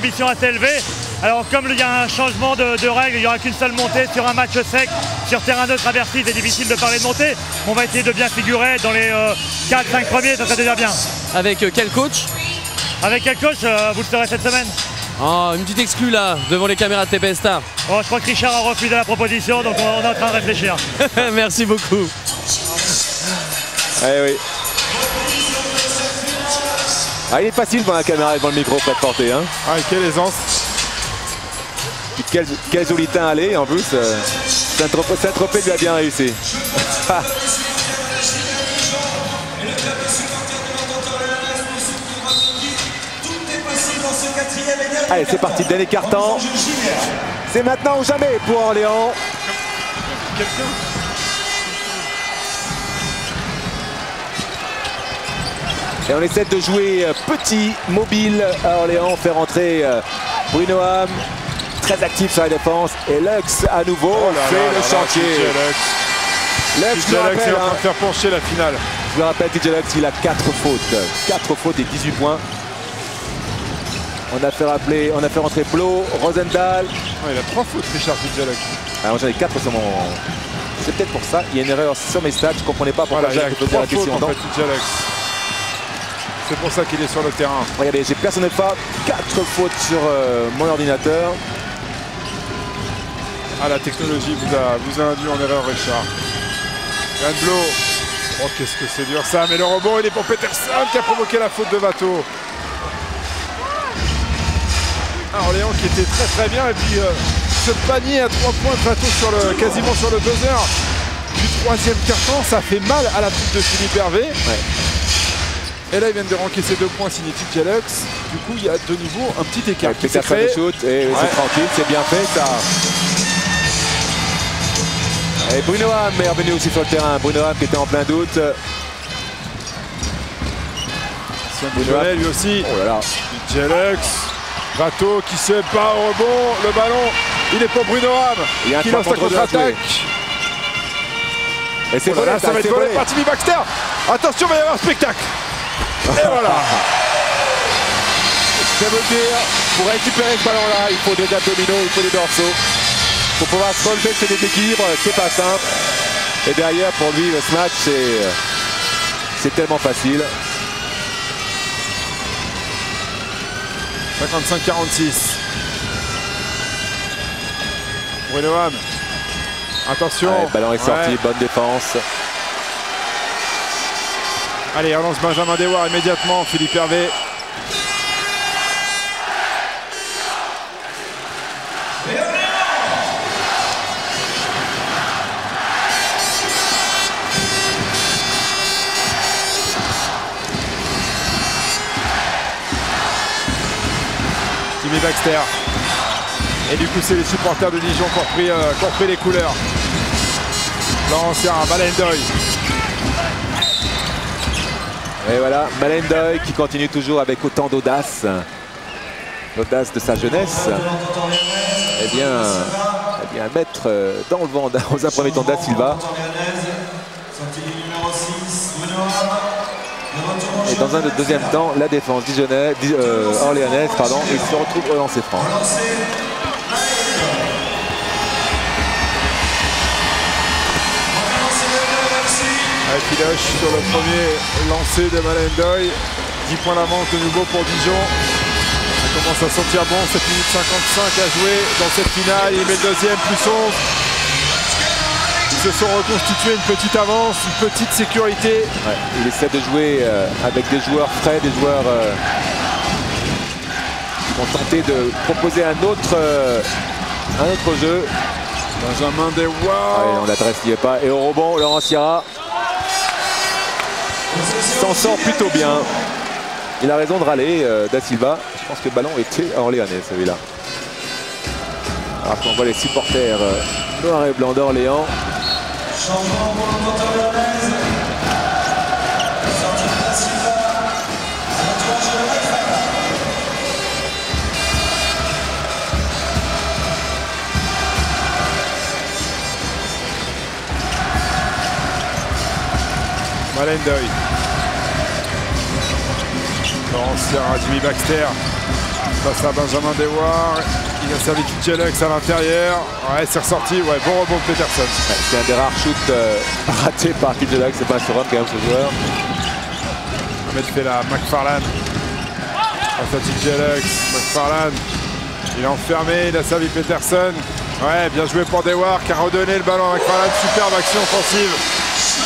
ambition assez élevée. Alors comme il y a un changement de règle, il n'y aura qu'une seule montée sur un match sec, sur terrain neutre à Bercy, c'est difficile de parler de montée. On va essayer de bien figurer dans les 4-5 premiers, ça serait déjà bien. Avec quel coach? Avec quel coach, vous le saurez cette semaine. Oh, une petite exclue là, devant les caméras de TPS Star. Oh, je crois que Richard a refusé la proposition, donc on est en train de réfléchir. Merci beaucoup. Eh oui. Ah, il est facile devant la caméra et devant le micro, Fred Forté. Hein. Ah, quelle aisance. Quel joli teint aller en plus. Saint-Tropez lui a bien réussi. Allez, c'est parti, dernier carton. C'est maintenant ou jamais pour Orléans. Et on essaie de jouer petit, mobile à Orléans, faire rentrer Bruno Ham, très actif sur la défense. Et Lux à nouveau fait le chantier. Lux est en train de faire pencher la finale. Je vous rappelle, TJ Lux, il a 4 fautes. 4 fautes et 18 points. On a fait rentrer Blo, Rosendahl. Oh, il a 3 fautes, Richard TJ Lux. Alors j'en ai 4 sur mon... C'est peut-être pour ça, il y a une erreur sur mes stats, je ne comprenais pas pourquoi voilà, j'ai posé la question. En fait, TJ Lux. C'est pour ça qu'il est sur le terrain. Regardez, j'ai personne pas 4 fautes sur mon ordinateur. Ah, la technologie vous a induit en erreur, Richard. Yann Blo. Oh, qu'est-ce que c'est dur ça. Mais le rebond, il est pour Peterson qui a provoqué la faute de Watteau. Ah, Orléans qui était très très bien. Et puis ce panier à 3 points de Watteau quasiment sur le buzzer du 3e quart-temps, ça fait mal à la touche de Philippe Hervé. Ouais. Et là, ils viennent de rencaisser 2 points signé TJ Lux. Du coup, il y a de nouveau un petit écart qui s'est créé. Shoot, et c'est tranquille, c'est bien fait ça. Et Bruno Ham est revenu aussi sur le terrain. Bruno Ham qui était en plein doute. Bruno Ham, lui aussi. Oh là là. TJ Lux. Watteau qui se bat au rebond. Le ballon, il est pour Bruno Ham. Qui lance la contre-attaque. Et c'est voilà, ça va être volé par Timmy Baxter. Attention, il va y avoir un spectacle. Et voilà. Ça veut dire, pour récupérer ce ballon-là, il faut des abdominaux, il faut des dorsaux. Pour pouvoir se relever de ses déséquilibres, c'est pas simple. Et derrière, pour lui, ce match, c'est tellement facile. 55-46. Bruno Ham. Attention. Ouais, le ballon est sorti, bonne défense. Allez, on lance Benjamin Dewar immédiatement, Philippe Hervé. Timmy Baxter. Et du coup, c'est les supporters de Dijon qui ont pris les couleurs. L'ancien Malendoy. Et voilà, Malendoy qui continue toujours avec autant d'audace. L'audace de sa jeunesse. Eh bien mettre dans le vent dans un premier temps Da Silva. Et dans un deuxième temps, la défense orléanaise, pardon, il se retrouve au lancer franc. Piloche sur le premier lancé de Malendoy. 10 points d'avance de nouveau pour Dijon. Ça commence à sentir bon, 7 minutes 55 à jouer dans cette finale. Il met le deuxième, plus 11. Ils se sont reconstitués une petite avance, une petite sécurité. Ouais, il essaie de jouer avec des joueurs frais, des joueurs qui vont tenter de proposer un autre jeu. Benjamin Dewar. On l'adresse n'y est pas. Et au rebond, Laurent Sierra s'en sort plutôt bien. Il a raison de râler, Da Silva. Je pense que le ballon était orléanais, celui-là. Alors qu'on voit les supporters noirs et blancs d'Orléans. Malendoy. Laurent Sierra, Jimmy Baxter. passe à Benjamin Dewar. Il a servi TJ à l'intérieur. Ouais, c'est ressorti. Ouais, bon rebond de Peterson. Ouais, c'est un des rares shoots ratés par TJ. C'est pas un surhomme quand même ce joueur. Ahmed fait la McFarlane. Face à TJ. McFarlane. Il est enfermé. Il a servi Peterson. Ouais, bien joué pour Dewar qui a redonné le ballon à McFarlane. Superbe action offensive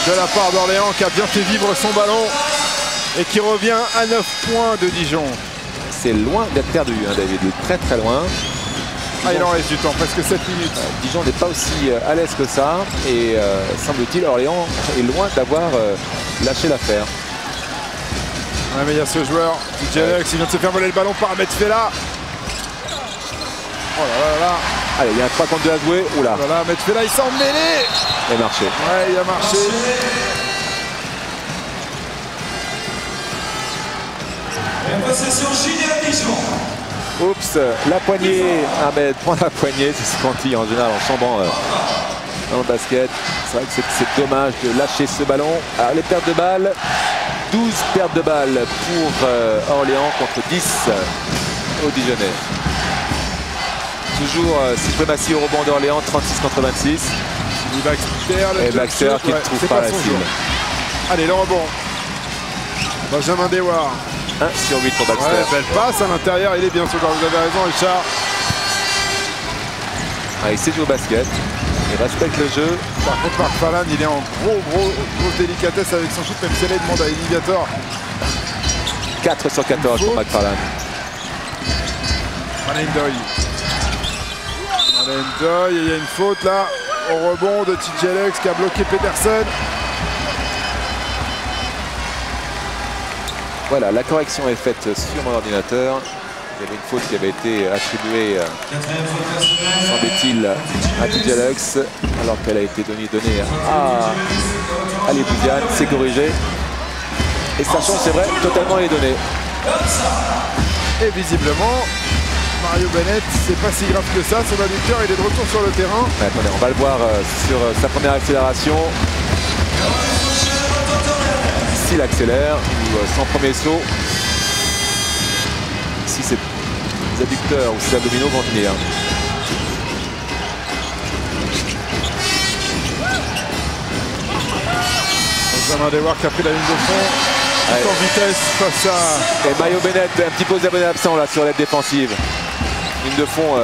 de la part d'Orléans qui a bien fait vivre son ballon et qui revient à 9 points de Dijon. C'est loin d'être perdu, hein, David. Très très loin. Ah, il en reste du temps, presque 7 minutes. Dijon n'est pas aussi à l'aise que ça. Et semble-t-il, Orléans est loin d'avoir lâché l'affaire. Ouais, mais il y a ce joueur, TJ Alex, il vient de se faire voler le ballon par Ahmed Fella. Oh là là là. Allez, il y a un 3 contre 2 à jouer. Oula. Voilà, Ahmed Fella, il s'est emmêlé. Il a marché. Ouais, il a marché. Possession JDA Dijon. Oups, la poignée. Ahmed prend la poignée. C'est ce qu'on dit en général en chambant dans le basket. C'est vrai que c'est dommage de lâcher ce ballon. Alors, les pertes de balles. 12 pertes de balles pour Orléans contre 10 aux Dijonnais. Toujours suprématie au rebond d'Orléans, 36 contre 26. Et Baxter qui ne trouve pas la cible. Allez, le rebond. Benjamin Dewar. 1 sur 8 pour Baxter. Ouais, belle passe à l'intérieur, il est bien sûr. Vous avez raison, Richard. Il sait jouer au basket. Il respecte le jeu. Par contre, Marc Falan, il est en grosse délicatesse avec son shoot, même si elle demande à Eligator. 4 sur 14 pour McFarlane. Malendoy. Malendoy, il y a une faute là. Au rebond de TJ Alex qui a bloqué Peterson. Voilà, la correction est faite sur mon ordinateur. Il y avait une faute qui avait été attribuée, semble-t-il, à TJ Alex, alors qu'elle a été donnée à Ali Boudiane. C'est corrigé. Et sachant, c'est vrai, totalement les données. Et visiblement, Mario Bennett, c'est pas si grave que ça. Son adducteur, il est de retour sur le terrain. Ouais, attendez, on va le voir sur sa première accélération. S'il accélère, ou son premier saut. Si ses adducteurs ou ses abdominaux vont tenir. Benjamin Dewar qui a pris la ligne de fond. Ouais. En vitesse face à... Et Mario Bennett, un petit pose d'abonné absent là sur l'aide défensive. Ligne de fond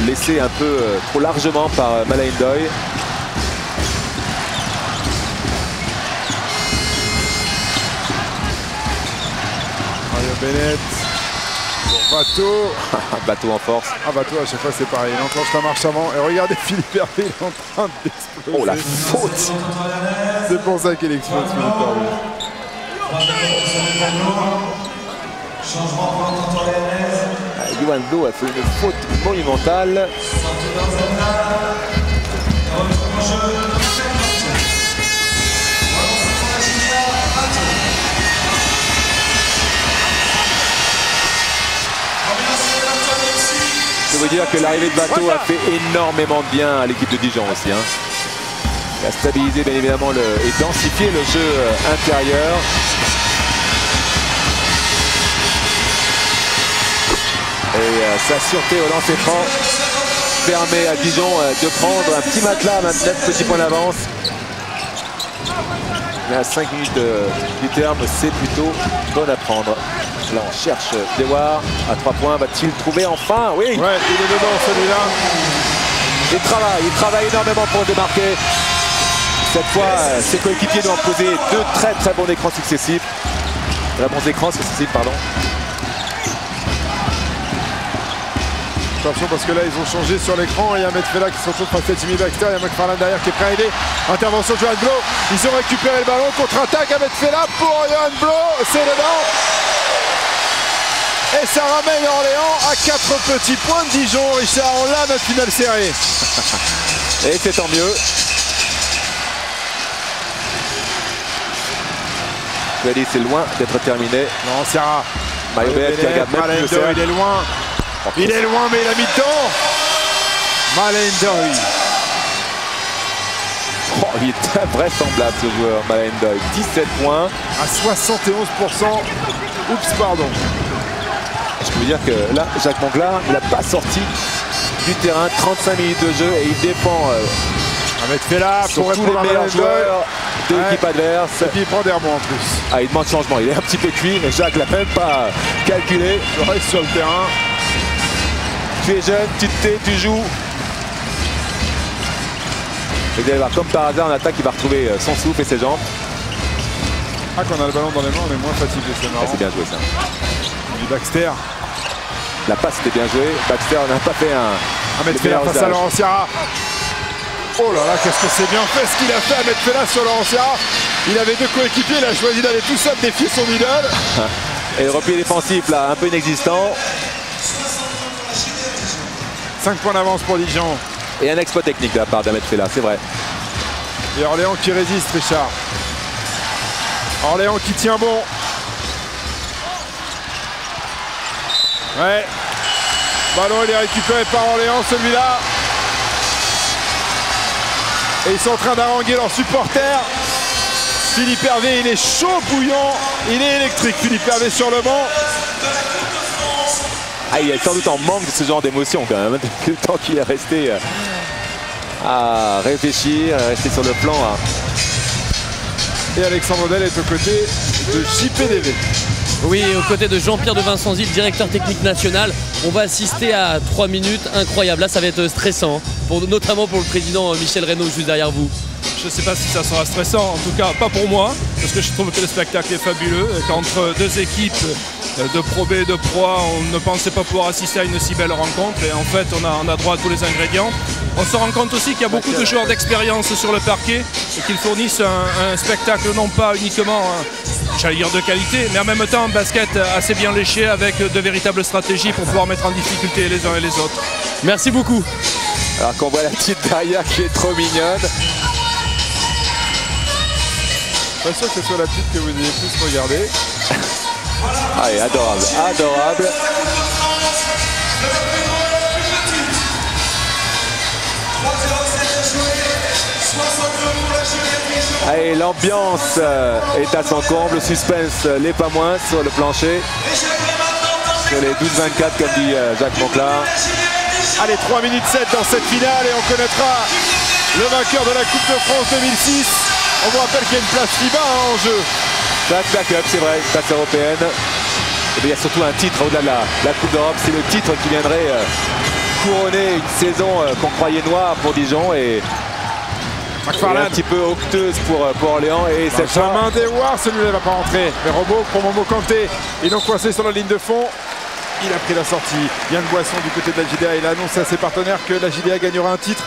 laissée un peu trop largement par Malendoy. Mario Bennett. Pour Bateau. Bateau en force. Ah, Bateau, à chaque fois c'est pareil. Il enclenche la marche avant. Et regardez Philippe Hervé, il est en train d'exploser. Oh la faute. C'est pour ça qu'il explose, Philippe Hervé. Changement pour l'entente orléanaise. Yoann Blo a fait une faute monumentale. Je veux dire que l'arrivée de Bateau a fait énormément de bien à l'équipe de Dijon aussi. Hein. Il a stabilisé bien évidemment et densifié le jeu intérieur. Et sa sûreté au lancer franc permet à Dijon de prendre un petit matelas à 29 petits points d'avance. Mais à 5 minutes du terme, c'est plutôt bon à prendre. Là, on cherche Dewar à 3 points. Va-t-il trouver enfin? Oui. Ouais, il est dedans celui-là. Il travaille énormément pour démarquer. Cette fois, ses coéquipiers lui ont posé 2 très bons écrans successifs. Bons écrans successifs, pardon. Attention parce que là ils ont changé sur l'écran et il y a Ahmed Fella qui se retrouve face à Jimmy Baxter, il y a McFarlane derrière qui est prêt à aider. Intervention de Yoann Blo, ils ont récupéré le ballon, contre-attaque Ahmed Fella pour Yoann Blo, c'est dedans. Et ça ramène Orléans à 4 petits points de Dijon. Richard, on l'a notre finale serrée. Et c'est tant mieux. Je l'ai dit, c'est loin d'être terminé. Non, Serra. Mario Bennett qui regarde même plus le cercle. Il est loin. Il est loin, mais il a mis dedans. Malendoy. Oh, il est invraisemblable ce joueur, Malendoy. 17 points. À 71%. Oups, pardon. Je peux vous dire que là, Jacques Monglard, il n'a pas sorti du terrain, 35 minutes de jeu et il défend Ahmed Fella sur pour tous les répondre à meilleurs Malendoy. joueurs de l'équipe adverse. Et puis il prend des rebonds en plus. Ah, il demande changement, il est un petit peu cuit, mais Jacques l'a même pas calculé. Il reste sur le terrain. Tu es jeune, tu te tais, tu joues. Et vous allez voir, comme par hasard, en attaque, il va retrouver son souffle et ses jambes. Ah, quand on a le ballon dans les mains, on est moins fatigué, c'est Ah, marrant. c'est bien joué ça. Du Baxter. La passe était bien jouée. Baxter n'a pas fait un... Ahmed Fella face à Laurent Sierra. Oh là là, qu'est-ce que c'est bien fait ce qu'il a fait Ahmed Fella sur Laurent Sierra. Il avait deux coéquipiers, il a choisi d'aller tout seul défier son idole. Et le repli défensif là, un peu inexistant. 5 points d'avance pour Dijon. Et un exploit technique de la part d'Ahmed Fella, c'est vrai. Et Orléans qui résiste, Richard. Orléans qui tient bon. Ouais. Ballon, il est récupéré par Orléans, celui-là. Et ils sont en train d'haranguer leurs supporters. Philippe Hervé, il est chaud bouillant. Il est électrique, Philippe Hervé sur le banc. Ah, il est sans doute en manque de ce genre d'émotion quand même. Depuis le temps qu'il est resté à réfléchir, à rester sur le plan. Et Alexandre Del est aux côtés de JPDV. Oui, aux côtés de Jean-Pierre de Vincenzil, directeur technique national. On va assister à 3 minutes incroyables. Là, ça va être stressant, notamment pour le président Michel Reynaud, juste derrière vous. Je ne sais pas si ça sera stressant, en tout cas pas pour moi, parce que je trouve que le spectacle est fabuleux. Qu'entre deux équipes de Pro B et de Pro A, on ne pensait pas pouvoir assister à une si belle rencontre. Et en fait, on a droit à tous les ingrédients. On se rend compte aussi qu'il y a beaucoup de joueurs d'expérience sur le parquet et qu'ils fournissent un spectacle non pas uniquement, j'allais dire de qualité, mais en même temps un basket assez bien léché avec de véritables stratégies pour pouvoir mettre en difficulté les uns et les autres. Merci beaucoup. Alors qu'on voit la petite derrière qui est trop mignonne. Pas sûr que ce soit la petite que vous ayez plus regardé. Ah, et adorable, adorable. Allez, l'ambiance est à son comble, le suspense l'est pas moins sur le plancher. Sur les 12-24 comme dit Jacques Monglard. Allez, 3 minutes 7 dans cette finale et on connaîtra le vainqueur de la Coupe de France 2006. On vous rappelle qu'il y a une place FIBA en jeu. La Cup, c'est vrai, une place européenne. Et bien, il y a surtout un titre au-delà de la Coupe d'Europe. C'est le titre qui viendrait couronner une saison qu'on croyait noire pour Dijon et un petit peu octeuse pour Orléans. Et cette fois, Benjamin Dewar, celui-là ne va pas rentrer. Mais robot pour Momo Kanté. Ils ont coincé sur la ligne de fond. Il a pris la sortie. Yann Boisson du côté de la JDA. Il a annoncé à ses partenaires que la JDA gagnera un titre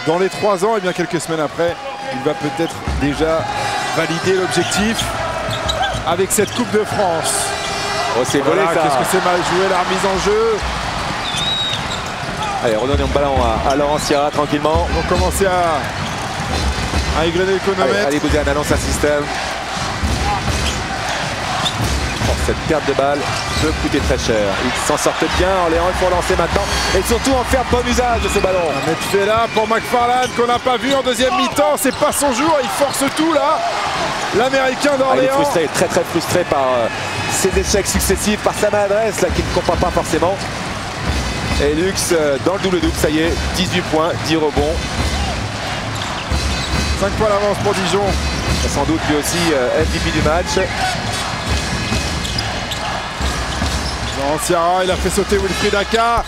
dans les 3 ans. Et bien quelques semaines après, il va peut-être déjà valider l'objectif avec cette Coupe de France. oh, c'est volé ça. Qu'est-ce que c'est mal joué, la remise en jeu. Allez, redonnons le ballon à Laurent Sierra tranquillement. Ils vont commencer à égrener le chronomètre. Allez, Boudin annonce un système. Oh, cette perte de balle peut coûter très cher. Ils s'en sortent bien. Orléans, il faut lancer maintenant. Et surtout en faire bon usage de ce ballon. Ahmed Fella pour McFarland qu'on n'a pas vu en deuxième mi-temps. C'est pas son jour. Il force tout là. L'Américain Il est d'Orléans. frustré, très très frustré par ses échecs successifs, par sa maladresse là qu'il ne comprend pas forcément. Et Lux dans le double-double, ça y est, 18 points, 10 rebonds. 5 points d'avance pour Dijon. Sans doute lui aussi MVP du match. Laurent Sierra, il a fait sauter Wilfried Aka.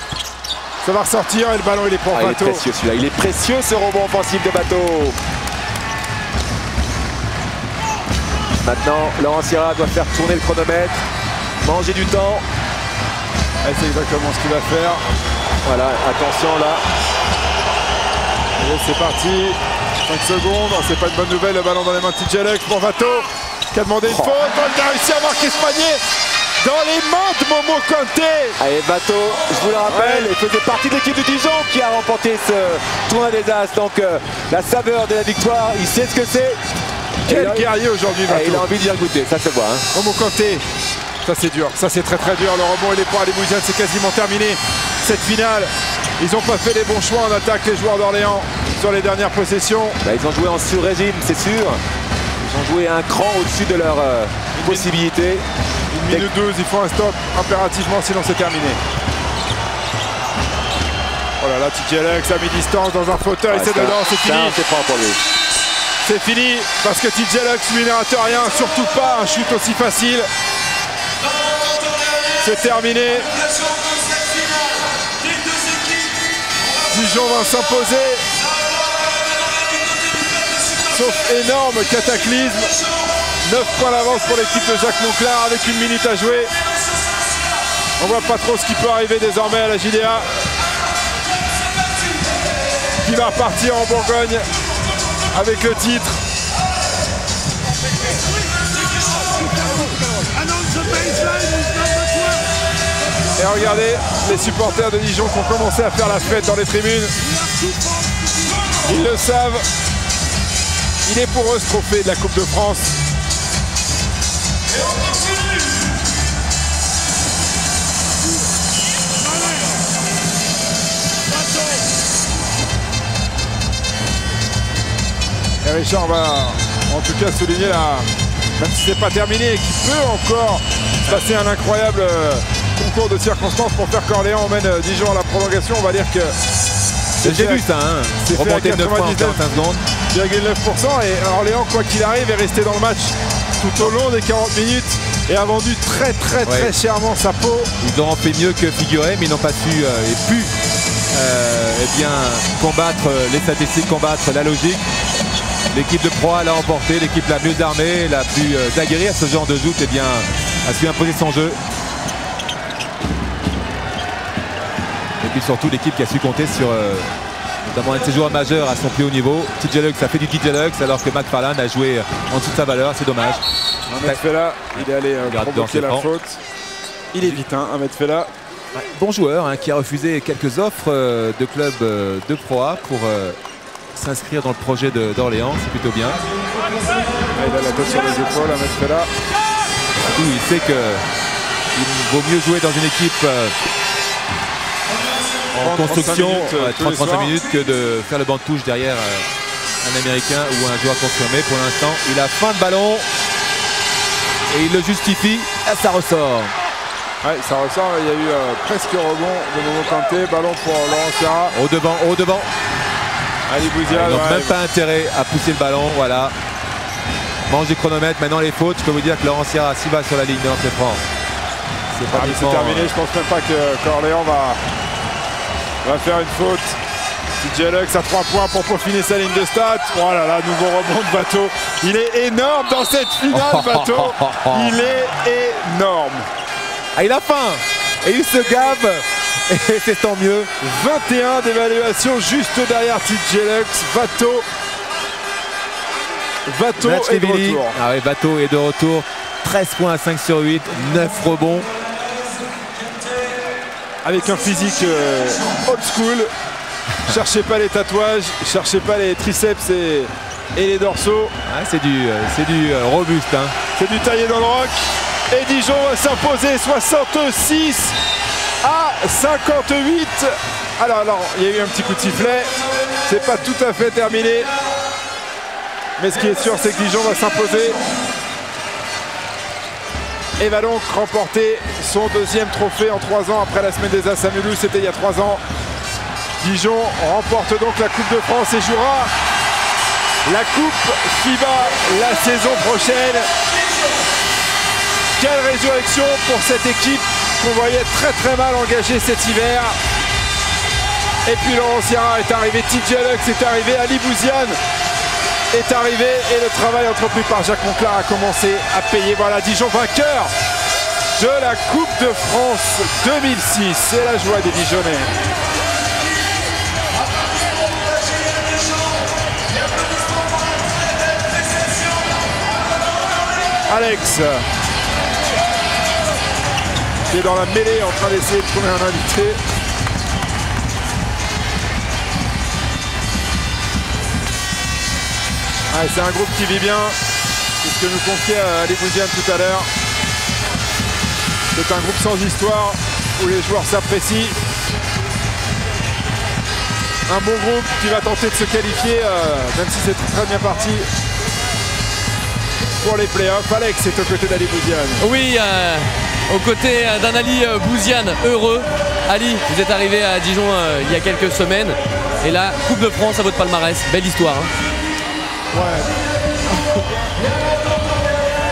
Ça va ressortir et le ballon il est pour Ah, il est Bateau. précieux celui-là, il est précieux ce rebond offensif de Bateau. Maintenant, Laurent Sierra doit faire tourner le chronomètre, manger du temps. Et c'est exactement ce qu'il va faire. Voilà, attention là. Et c'est parti. 5 secondes. Oh, c'est pas une bonne nouvelle. Le ballon dans les mains de Tidjelek pour Vato qui a demandé une faute. Oh, il a réussi à marquer ce panier dans les mains de Momo Kanté. Allez, Bateau, je vous le rappelle, il faisait partie de l'équipe de Dijon qui a remporté ce tournoi des As. Donc la saveur de la victoire, il sait ce que c'est. Quel guerrier aujourd'hui, Vato. Il a envie d'y goûter, ça se voit. Hein. Momo Kanté. Ça c'est dur, ça c'est très très dur. Le rebond il est pour Ali Bouziane, c'est quasiment terminé cette finale. Ils n'ont pas fait les bons choix en attaque les joueurs d'Orléans sur les dernières possessions. Bah, ils ont joué en sur-régime, c'est sûr. Ils ont joué un cran au-dessus de leurs possibilités. 1 minute 12, il faut un stop impérativement, sinon c'est terminé. Oh là là, TJ Luck à mi-distance dans un fauteuil, c'est dedans, c'est fini. C'est pas pour lui. C'est fini parce que TJ Luck lui ne rate rien, surtout pas un shoot aussi facile. C'est terminé. Dijon va s'imposer. Sauf énorme cataclysme. 9 points d'avance pour l'équipe de Jacques Monclar avec 1 minute à jouer. On voit pas trop ce qui peut arriver désormais à la JDA. Qui va repartir en Bourgogne avec le titre. Et regardez les supporters de Dijon qui ont commencé à faire la fête dans les tribunes. Ils le savent. Il est pour eux ce trophée de la Coupe de France. Et Richard va en tout cas souligner même si c'est pas terminé, qu'il peut encore se passer un incroyable concours de circonstances pour faire qu'Orléans emmène Dijon à la prolongation. On va dire que j'ai vu ça, hein. C'est fait à 9 points en 45 secondes. 9,9%. Et Orléans, quoi qu'il arrive, est resté dans le match tout au long des 40 minutes et a vendu très chèrement sa peau. Ils auront fait mieux que figurer, mais ils n'ont pas su et pu eh bien, combattre les statistiques, combattre la logique. L'équipe de Proie l'a emporté, l'équipe la mieux armée, la plus aguerrie à ce genre de joute, eh bien, a su imposer son jeu. Et puis surtout l'équipe qui a su compter sur notamment un de ses joueurs majeurs à son plus haut niveau. TJ Luck, ça fait du TJ Luck alors que McFarland a joué en dessous de sa valeur, c'est dommage. Ahmed Fella, il est allé provoquer la faute. Il évite Ahmed Fella. Bon joueur hein, qui a refusé quelques offres de clubs de Pro A pour s'inscrire dans le projet d'Orléans, c'est plutôt bien. Il a la tête sur les épaules, Ahmed Fella. Surtout, il sait qu'il vaut mieux jouer dans une équipe en construction 30-35 minutes que de faire le banc de touche derrière un Américain ou un joueur confirmé. Pour l'instant, il a fin de ballon et il le justifie. Et ça ressort. Ouais, ça ressort. Il y a eu presque rebond de Momo Kanté. Ballon pour Laurent Sierra. Au devant. Ali Bouzia. Ils n'ont même pas intérêt à pousser le ballon. Voilà. Mange du chronomètre. Maintenant, les fautes. Je peux vous dire que Laurent Sierra, s'il va sur la ligne, non, c'est franc. C'est terminé. Je pense même pas qu'Orléans va faire une faute. TJ Luck à 3 points pour peaufiner sa ligne de stats. Oh là là, nouveau rebond de Bateau. Il est énorme dans cette finale, Bateau. Il est énorme. Ah, il a faim et il se gave et c'est tant mieux. 21 d'évaluation juste derrière TJ Luck. Bateau est de retour. Ah oui, Bateau est de retour. 13 points à 5 sur 8, 9 rebonds. Avec un physique old school. Cherchez pas les tatouages, cherchez pas les triceps et les dorsaux. Ah, c'est du robuste. Hein. C'est du taillé dans le roc. Et Dijon va s'imposer 66 à 58. Alors, il y a eu un petit coup de sifflet. C'est pas tout à fait terminé. Mais ce qui est sûr, c'est que Dijon va s'imposer. Et va donc remporter son deuxième trophée en 3 ans après la semaine des As à Mulhouse, c'était il y a 3 ans. Dijon remporte donc la Coupe de France et jouera la Coupe FIBA la saison prochaine. Quelle résurrection pour cette équipe qu'on voyait très mal engagée cet hiver. Et puis Laurent Sierra est arrivé, TJ Luck est arrivé, Ali Bouziane est arrivé et le travail entrepris par Jacques Monclar a commencé à payer. Voilà, Dijon vainqueur de la Coupe de France 2006. C'est la joie des Dijonnais. Alex qui est dans la mêlée en train d'essayer de trouver un invité. Ah, c'est un groupe qui vit bien, c'est ce que nous confiait Ali Bouziane tout à l'heure. C'est un groupe sans histoire où les joueurs s'apprécient. Un bon groupe qui va tenter de se qualifier, même si c'est très bien parti pour les playoffs. Alex est aux côtés d'Ali Bouziane. Oui, aux côtés d'un Ali Bouziane heureux. Ali, vous êtes arrivé à Dijon il y a quelques semaines. Et là, Coupe de France à votre palmarès. Belle histoire. Hein. Ouais.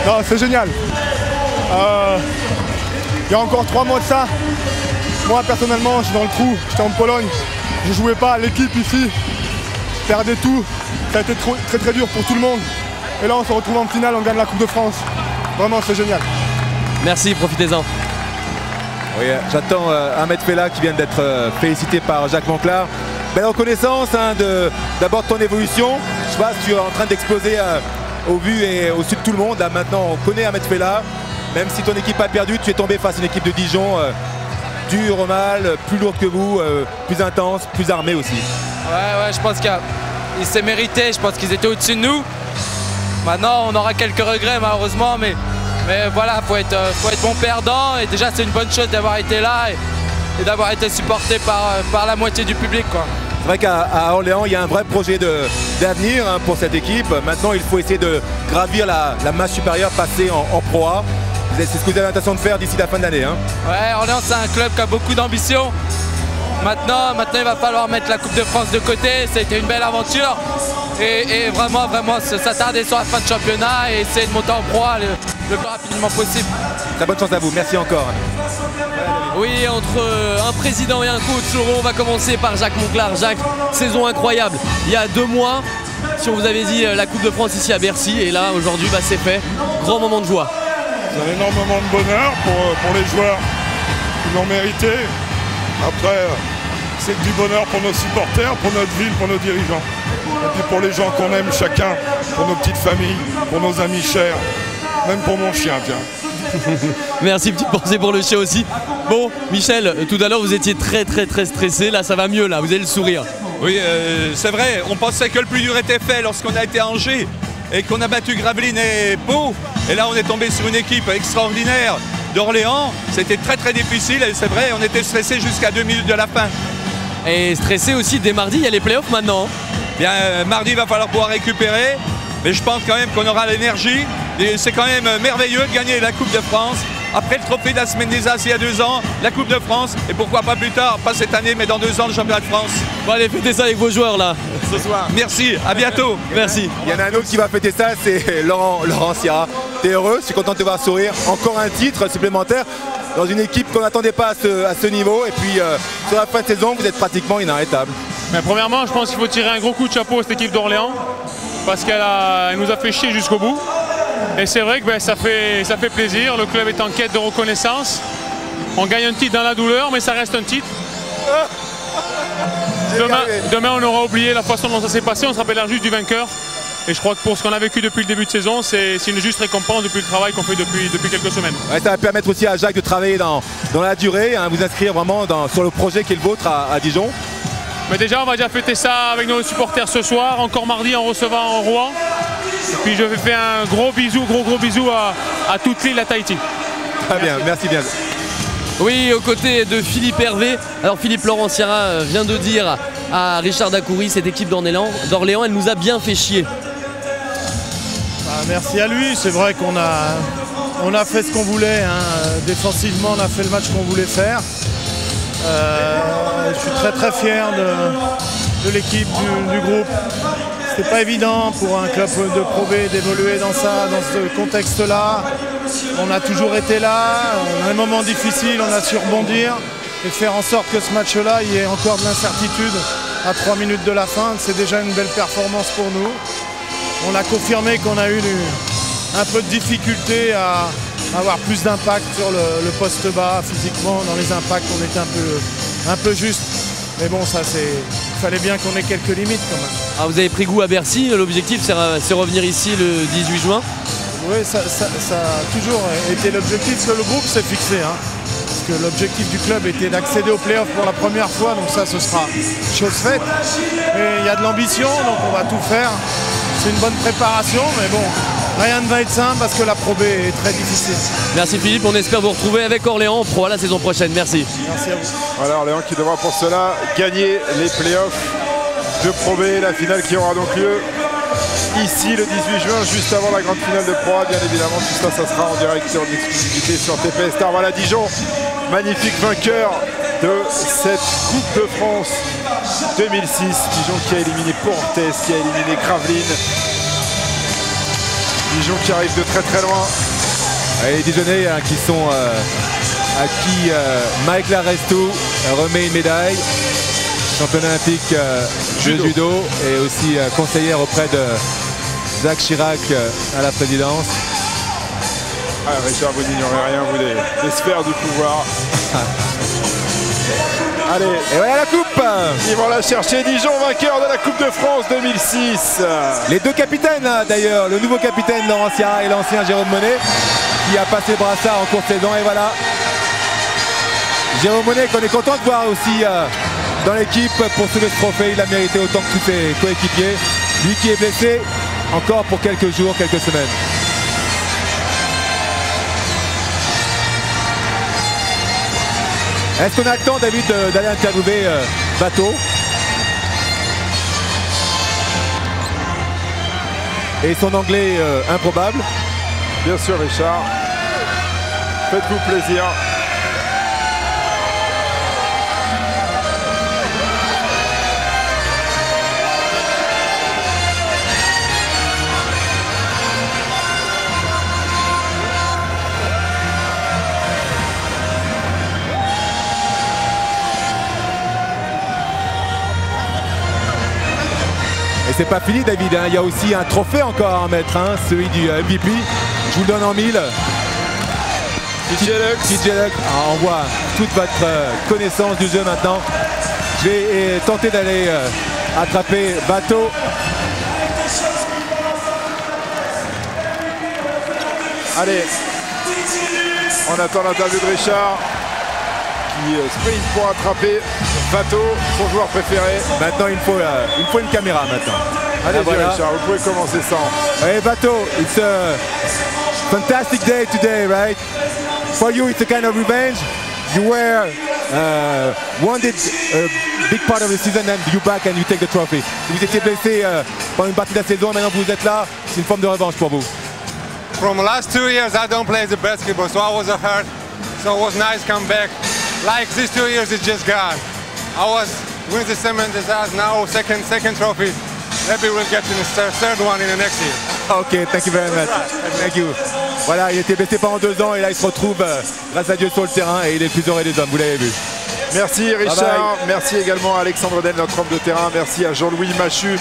Non, c'est génial. Il y a encore 3 mois de ça. Moi, personnellement, je suis dans le trou. J'étais en Pologne. Je jouais pas. L'équipe ici perdait tout. Ça a été très très dur pour tout le monde. Et là, on se retrouve en finale, on gagne la Coupe de France. Vraiment, c'est génial. Merci, profitez-en. Oui, j'attends Ahmed Fella qui vient d'être félicité par Jacques Monclar. Belle reconnaissance hein, d'abord de ton évolution. Je vois que tu es en train d'exploser au vu et au sud de tout le monde. Là, maintenant, on connaît Ahmed Fella. Même si ton équipe a perdu, tu es tombé face à une équipe de Dijon dur au mal, plus lourde que vous, plus intense, plus armée aussi. Ouais, je pense qu'il s'est mérité. Je pense qu'ils étaient au-dessus de nous. Maintenant, on aura quelques regrets malheureusement, mais voilà, faut être bon perdant. Et déjà, c'est une bonne chose d'avoir été là et d'avoir été supporté par la moitié du public, quoi. C'est vrai qu'à Orléans, il y a un vrai projet d'avenir hein, pour cette équipe. Maintenant, il faut essayer de gravir la marche supérieure, passer en Pro A. C'est ce que vous avez l'intention de faire d'ici la fin de l'année. Hein. Ouais, Orléans, c'est un club qui a beaucoup d'ambition. Maintenant, il va falloir mettre la Coupe de France de côté. C'était une belle aventure. Et vraiment s'attarder sur la fin de championnat et essayer de monter en Pro A le plus rapidement possible. Très bonne chance à vous. Merci encore. Oui, entre un président et un coach, on va commencer par Jacques Monclar. Jacques, saison incroyable. Il y a 2 mois, si on vous avait dit la Coupe de France ici à Bercy, et là, aujourd'hui, c'est fait. Grand moment de joie. C'est un énorme moment de bonheur pour les joueurs qui l'ont mérité. Après, c'est du bonheur pour nos supporters, pour notre ville, pour nos dirigeants. Et puis pour les gens qu'on aime chacun, pour nos petites familles, pour nos amis chers, même pour mon chien, tiens. Merci, petite pensée pour le chien aussi. Bon, Michel, tout à l'heure vous étiez très stressé, là ça va mieux, là, vous avez le sourire. Oui, c'est vrai, on pensait que le plus dur était fait lorsqu'on a été à Angers et qu'on a battu Gravelines et Pau. Et là on est tombé sur une équipe extraordinaire d'Orléans. C'était très difficile et c'est vrai, on était stressé jusqu'à 2 minutes de la fin. Et stressé aussi dès mardi, il y a les playoffs maintenant. Bien, mardi il va falloir pouvoir récupérer, mais je pense quand même qu'on aura l'énergie. Et c'est quand même merveilleux de gagner la Coupe de France. Après le trophée de la Semaine des As il y a 2 ans, la Coupe de France, et pourquoi pas plus tard, pas cette année, mais dans 2 ans, le championnat de France. Bon, allez, fêtez ça avec vos joueurs là, ce soir. Merci, à bientôt. Merci. Il y en a un autre qui va fêter ça, c'est Laurent Sierra. T'es heureux, je suis content de te voir sourire. Encore un titre supplémentaire dans une équipe qu'on n'attendait pas à ce niveau. Et puis sur la fin de saison, vous êtes pratiquement inarrêtable. Mais premièrement, je pense qu'il faut tirer un gros coup de chapeau à cette équipe d'Orléans parce qu'elle nous a fait chier jusqu'au bout. Et c'est vrai que ça fait plaisir, le club est en quête de reconnaissance. On gagne un titre dans la douleur, mais ça reste un titre. Demain, on aura oublié la façon dont ça s'est passé, on se rappellera juste du vainqueur. Et je crois que pour ce qu'on a vécu depuis le début de saison, c'est une juste récompense depuis le travail qu'on fait depuis quelques semaines. Ouais, ça va permettre aussi à Jacques de travailler dans la durée, hein, vous inscrire vraiment sur le projet qui est le vôtre à Dijon. Mais déjà, on va déjà fêter ça avec nos supporters ce soir, encore mardi en recevant Rouen. Et puis je vais faire un gros bisou à toute l'île à Tahiti. Très bien, merci bien. Oui, aux côtés de Philippe Hervé. Alors Philippe, Laurent Sierra vient de dire à Richard Dacoury, cette équipe d'Orléans, elle nous a bien fait chier. Merci à lui, c'est vrai qu'on a fait ce qu'on voulait. Hein. Défensivement, on a fait le match qu'on voulait faire. Je suis très fier de l'équipe, du groupe. C'était pas évident pour un club de Pro B d'évoluer dans ce contexte-là. On a toujours été là, on a un moment difficile, on a su rebondir et faire en sorte que ce match-là, il y ait encore de l'incertitude à 3 minutes de la fin. C'est déjà une belle performance pour nous. On a confirmé qu'on a eu un peu de difficulté à avoir plus d'impact sur le poste bas physiquement. Dans les impacts, on était un peu juste. Mais bon, il fallait bien qu'on ait quelques limites quand même. Ah, vous avez pris goût à Bercy, l'objectif c'est revenir ici le 18 juin. Oui, ça a toujours été l'objectif que le groupe s'est fixé. Hein. Parce que l'objectif du club était d'accéder aux playoffs pour la première fois, donc ça ce sera chose faite. Mais il y a de l'ambition, donc on va tout faire. C'est une bonne préparation, mais bon, rien ne va être simple parce que la Pro B est très difficile. Merci Philippe, on espère vous retrouver avec Orléans en Pro A la saison prochaine. Merci. Merci à vous. Voilà, Orléans qui devra pour cela gagner les playoffs de Pro B, la finale qui aura donc lieu ici le 18 juin, juste avant la grande finale de Pro A. Bien évidemment, tout ça, ça sera en direct en exclusivité sur TPS Star. Voilà Dijon, magnifique vainqueur de cette Coupe de France 2006. Dijon qui a éliminé Portes, qui a éliminé Gravelines. Dijon qui arrive de très très loin. Et les Dijonnais hein, qui sont à qui Mike Larestou remet une médaille. Championne olympique de judo et aussi conseillère auprès de Jacques Chirac à la présidence. Ah, Richard, vous n'ignorez rien, vous des sphères du pouvoir. Allez, et voilà la coupe. Ils vont la chercher, Dijon vainqueur de la Coupe de France 2006. Les deux capitaines d'ailleurs, le nouveau capitaine Laurent Sierra et l'ancien Jérôme Monet qui a passé le brassard en courte saison. Et voilà, Jérôme Monet qu'on est content de voir aussi dans l'équipe pour sauver ce trophée. Il a mérité autant que tous ses coéquipiers. Lui qui est blessé encore pour quelques jours, quelques semaines. Est-ce qu'on a le temps, David, d'aller interviewer Bateau et son anglais improbable? Bien sûr, Richard. Faites-vous plaisir. Et c'est pas fini, David, hein. Il y a aussi un trophée encore à en mettre, hein, celui du MVP. Je vous le donne en 1000. TJ Lux. On voit toute votre connaissance du jeu maintenant. Je vais tenter d'aller attraper Bateau. Allez, on attend l'interview de Richard qui sprint pour attraper Bateau, son joueur préféré. Maintenant, il faut une caméra maintenant. Allez, voilà. Richard, vous pouvez commencer sans. Hey, Bateau, it's a fantastic day today, right? For you, it's a kind of revenge. You were wounded a big part of the season and you back and you take the trophy. Vous étiez blessé pendant une partie de la saison, maintenant vous êtes là, c'est une forme de revanche pour vous. From the last 2 years I don't play the basketball, so I was hurt. So it was nice come back. Like these 2 years it's just gone. I was win the cement disaster, now second trophy. Maybe we'll get in the third one in the next year. Ok, thank you very much. Thank you. Voilà, il était blessé pendant 2 ans et là il se retrouve grâce à Dieu sur le terrain et il est le plus heureux des hommes, vous l'avez vu. Merci Richard, bye bye. Merci également à Alexandre Den, notre homme de terrain, merci à Jean-Louis Machu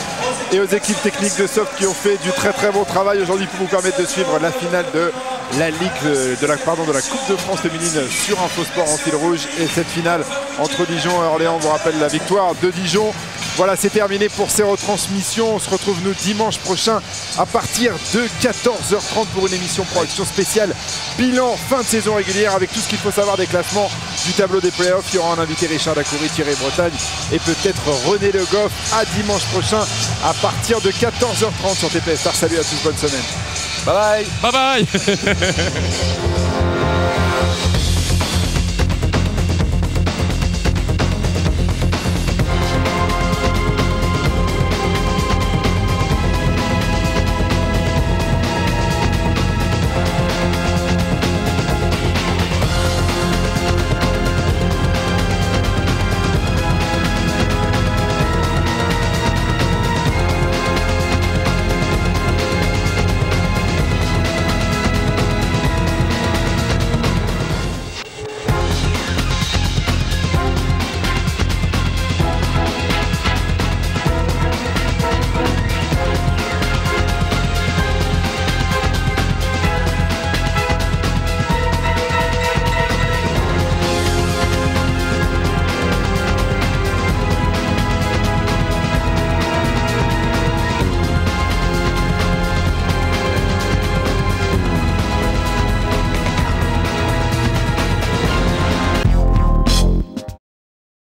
et aux équipes techniques de Soft qui ont fait du très très bon travail aujourd'hui pour vous permettre de suivre la finale de la Ligue de la Coupe de France féminine sur Infosport en fil rouge et cette finale entre Dijon et Orléans vous rappelle la victoire de Dijon. Voilà, c'est terminé pour ces retransmissions. On se retrouve nous dimanche prochain à partir de 14h30 pour une émission production spéciale bilan fin de saison régulière avec tout ce qu'il faut savoir des classements du tableau des playoffs. Il y aura un invité Richard Dacoury, Thierry Bretagne et peut-être René Le Goff. À dimanche prochain à partir de 14h30 sur TPS Star. Salut à tous, bonne semaine. Bye bye. Bye bye.